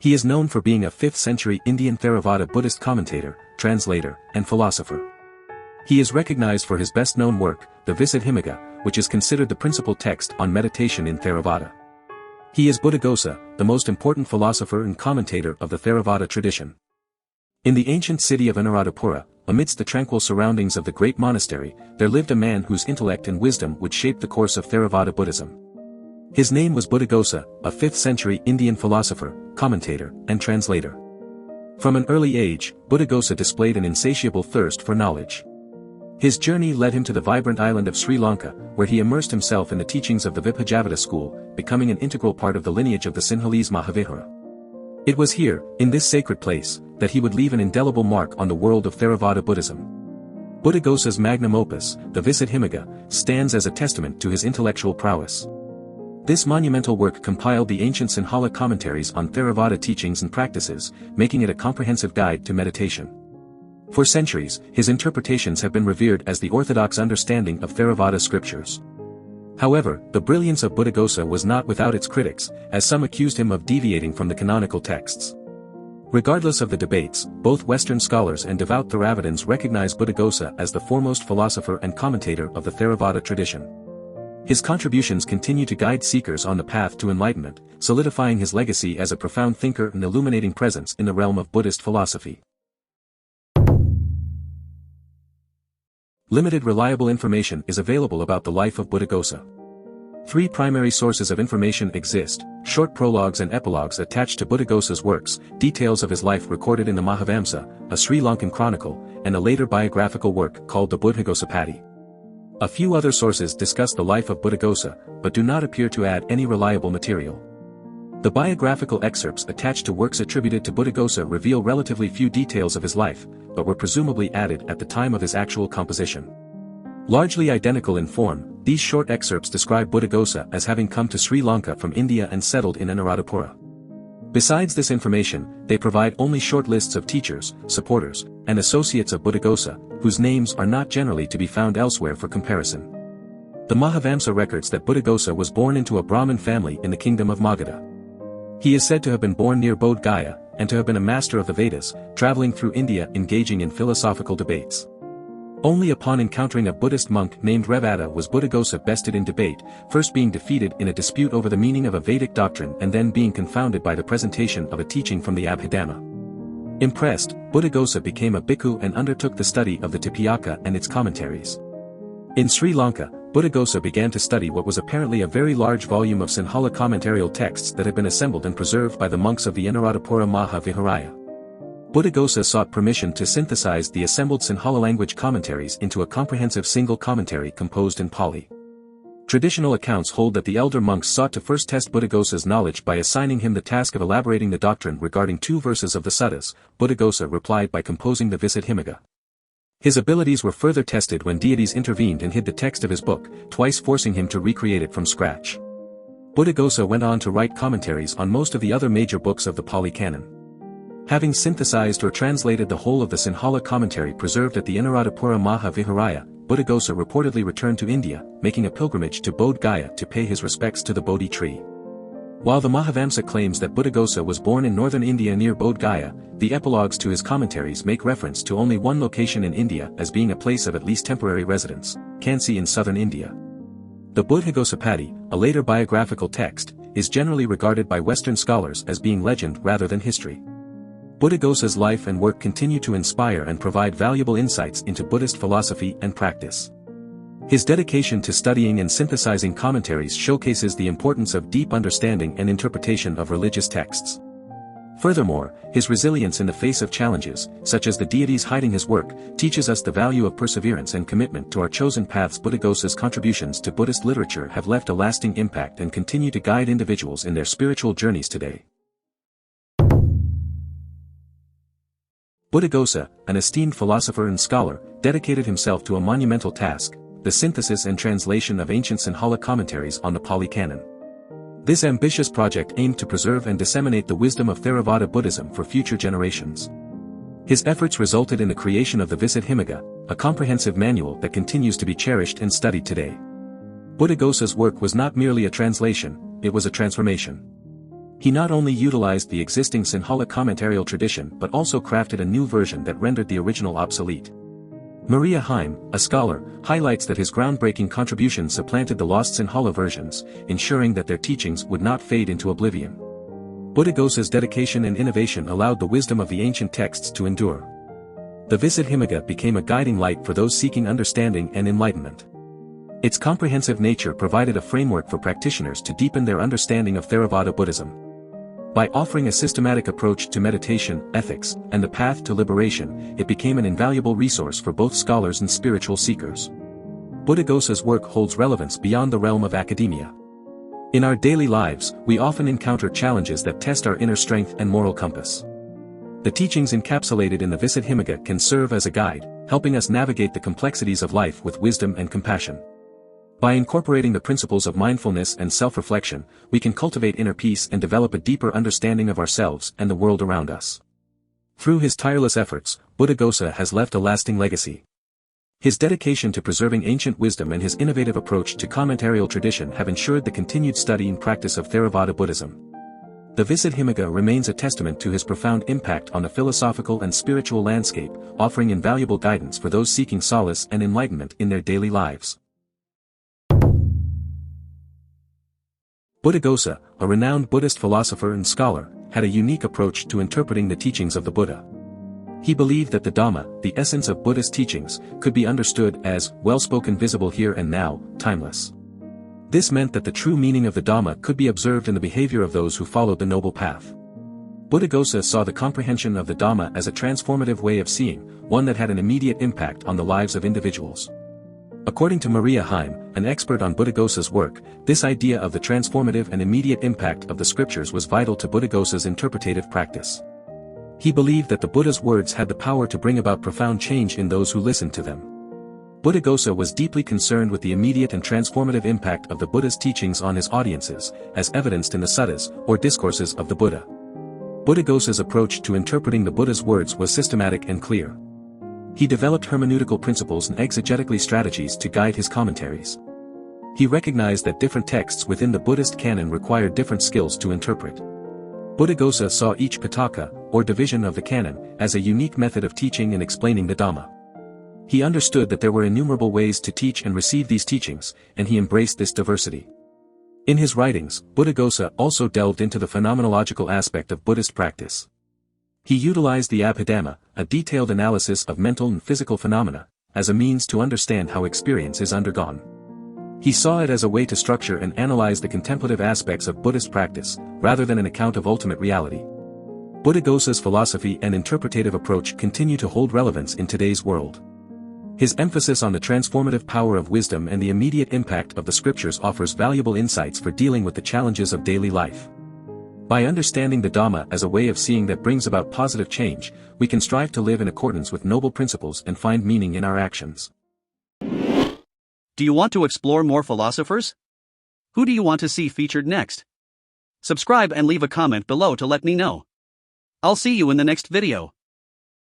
He is known for being a 5th-century Indian Theravada Buddhist commentator, translator, and philosopher. He is recognized for his best-known work, the Visuddhimagga, which is considered the principal text on meditation in Theravada. He is Buddhaghosa, the most important philosopher and commentator of the Theravada tradition. In the ancient city of Anurādhapura, amidst the tranquil surroundings of the Great Monastery, there lived a man whose intellect and wisdom would shape the course of Theravada Buddhism. His name was Buddhaghosa, a 5th-century Indian philosopher, commentator, and translator. From an early age, Buddhaghosa displayed an insatiable thirst for knowledge. His journey led him to the vibrant island of Sri Lanka, where he immersed himself in the teachings of the Visuddhimagga school, becoming an integral part of the lineage of the Sinhalese Mahavihara. It was here, in this sacred place, that he would leave an indelible mark on the world of Theravada Buddhism. Buddhaghosa's magnum opus, the Visuddhimagga, stands as a testament to his intellectual prowess. This monumental work compiled the ancient Sinhala commentaries on Theravada teachings and practices, making it a comprehensive guide to meditation. For centuries, his interpretations have been revered as the orthodox understanding of Theravada scriptures. However, the brilliance of Buddhaghosa was not without its critics, as some accused him of deviating from the canonical texts. Regardless of the debates, both Western scholars and devout Theravadins recognize Buddhaghosa as the foremost philosopher and commentator of the Theravada tradition. His contributions continue to guide seekers on the path to enlightenment, solidifying his legacy as a profound thinker and illuminating presence in the realm of Buddhist philosophy. Limited reliable information is available about the life of Buddhaghosa. 3 primary sources of information exist: short prologues and epilogues attached to Buddhaghosa's works, details of his life recorded in the Mahavamsa, a Sri Lankan chronicle, and a later biographical work called the Buddhaghosa. A few other sources discuss the life of Buddhaghosa, but do not appear to add any reliable material. The biographical excerpts attached to works attributed to Buddhaghosa reveal relatively few details of his life, but were presumably added at the time of his actual composition. Largely identical in form, these short excerpts describe Buddhaghosa as having come to Sri Lanka from India and settled in Anurādhapura. Besides this information, they provide only short lists of teachers, supporters, and associates of Buddhaghosa, whose names are not generally to be found elsewhere for comparison. The Mahavamsa records that Buddhaghosa was born into a Brahmin family in the kingdom of Magadha. He is said to have been born near Bodh Gaya, and to have been a master of the Vedas, traveling through India engaging in philosophical debates. Only upon encountering a Buddhist monk named Revada was Buddhaghosa bested in debate, first being defeated in a dispute over the meaning of a Vedic doctrine and then being confounded by the presentation of a teaching from the Abhidhamma. Impressed, Buddhaghosa became a bhikkhu and undertook the study of the Tipiyaka and its commentaries. In Sri Lanka, Buddhaghosa began to study what was apparently a very large volume of Sinhala commentarial texts that had been assembled and preserved by the monks of the Anurādhapura Maha Viharaya. Buddhaghosa sought permission to synthesize the assembled Sinhala language commentaries into a comprehensive single commentary composed in Pali. Traditional accounts hold that the elder monks sought to first test Buddhaghosa's knowledge by assigning him the task of elaborating the doctrine regarding 2 verses of the suttas. Buddhaghosa replied by composing the Visuddhimagga. His abilities were further tested when deities intervened and hid the text of his book, twice forcing him to recreate it from scratch. Buddhaghosa went on to write commentaries on most of the other major books of the Pali canon. Having synthesized or translated the whole of the Sinhala commentary preserved at the Anurādhapura Maha Viharaya, Buddhaghosa reportedly returned to India, making a pilgrimage to Bodh Gaya to pay his respects to the Bodhi tree. While the Mahavamsa claims that Buddhaghosa was born in northern India near Bodh Gaya, the epilogues to his commentaries make reference to only one location in India as being a place of at least temporary residence, Kansi in southern India. The Buddhaghosa, a later biographical text, is generally regarded by Western scholars as being legend rather than history. Buddhaghosa's life and work continue to inspire and provide valuable insights into Buddhist philosophy and practice. His dedication to studying and synthesizing commentaries showcases the importance of deep understanding and interpretation of religious texts. Furthermore, his resilience in the face of challenges, such as the deities hiding his work, teaches us the value of perseverance and commitment to our chosen paths. Buddhaghosa's contributions to Buddhist literature have left a lasting impact and continue to guide individuals in their spiritual journeys today. Buddhaghosa, an esteemed philosopher and scholar, dedicated himself to a monumental task: the synthesis and translation of ancient Sinhala commentaries on the Pali canon. This ambitious project aimed to preserve and disseminate the wisdom of Theravada Buddhism for future generations. His efforts resulted in the creation of the Visuddhimagga, a comprehensive manual that continues to be cherished and studied today. Buddhaghosa's work was not merely a translation, it was a transformation. He not only utilized the existing Sinhala commentarial tradition but also crafted a new version that rendered the original obsolete. Maria Heim, a scholar, highlights that his groundbreaking contribution supplanted the lost Sinhala versions, ensuring that their teachings would not fade into oblivion. Buddhaghosa's dedication and innovation allowed the wisdom of the ancient texts to endure. The Visuddhimagga became a guiding light for those seeking understanding and enlightenment. Its comprehensive nature provided a framework for practitioners to deepen their understanding of Theravada Buddhism. By offering a systematic approach to meditation, ethics, and the path to liberation, it became an invaluable resource for both scholars and spiritual seekers. Buddhaghosa's work holds relevance beyond the realm of academia. In our daily lives, we often encounter challenges that test our inner strength and moral compass. The teachings encapsulated in the Visuddhimagga can serve as a guide, helping us navigate the complexities of life with wisdom and compassion. By incorporating the principles of mindfulness and self-reflection, we can cultivate inner peace and develop a deeper understanding of ourselves and the world around us. Through his tireless efforts, Buddhaghosa has left a lasting legacy. His dedication to preserving ancient wisdom and his innovative approach to commentarial tradition have ensured the continued study and practice of Theravada Buddhism. The Visuddhimagga remains a testament to his profound impact on the philosophical and spiritual landscape, offering invaluable guidance for those seeking solace and enlightenment in their daily lives. Buddhaghosa, a renowned Buddhist philosopher and scholar, had a unique approach to interpreting the teachings of the Buddha. He believed that the Dhamma, the essence of Buddhist teachings, could be understood as well-spoken, visible here and now, timeless. This meant that the true meaning of the Dhamma could be observed in the behavior of those who followed the noble path. Buddhaghosa saw the comprehension of the Dhamma as a transformative way of seeing, one that had an immediate impact on the lives of individuals. According to Maria Heim, an expert on Buddhaghosa's work, this idea of the transformative and immediate impact of the scriptures was vital to Buddhaghosa's interpretative practice. He believed that the Buddha's words had the power to bring about profound change in those who listened to them. Buddhaghosa was deeply concerned with the immediate and transformative impact of the Buddha's teachings on his audiences, as evidenced in the suttas, or discourses of the Buddha. Buddhaghosa's approach to interpreting the Buddha's words was systematic and clear. He developed hermeneutical principles and exegetically strategies to guide his commentaries. He recognized that different texts within the Buddhist canon required different skills to interpret. Buddhaghosa saw each Pitaka, or division of the canon, as a unique method of teaching and explaining the Dhamma. He understood that there were innumerable ways to teach and receive these teachings, and he embraced this diversity. In his writings, Buddhaghosa also delved into the phenomenological aspect of Buddhist practice. He utilized the Abhidhamma, a detailed analysis of mental and physical phenomena, as a means to understand how experience is undergone. He saw it as a way to structure and analyze the contemplative aspects of Buddhist practice, rather than an account of ultimate reality. Buddhaghosa's philosophy and interpretative approach continue to hold relevance in today's world. His emphasis on the transformative power of wisdom and the immediate impact of the scriptures offers valuable insights for dealing with the challenges of daily life. By understanding the Dhamma as a way of seeing that brings about positive change, we can strive to live in accordance with noble principles and find meaning in our actions. Do you want to explore more philosophers? Who do you want to see featured next? Subscribe and leave a comment below to let me know. I'll see you in the next video.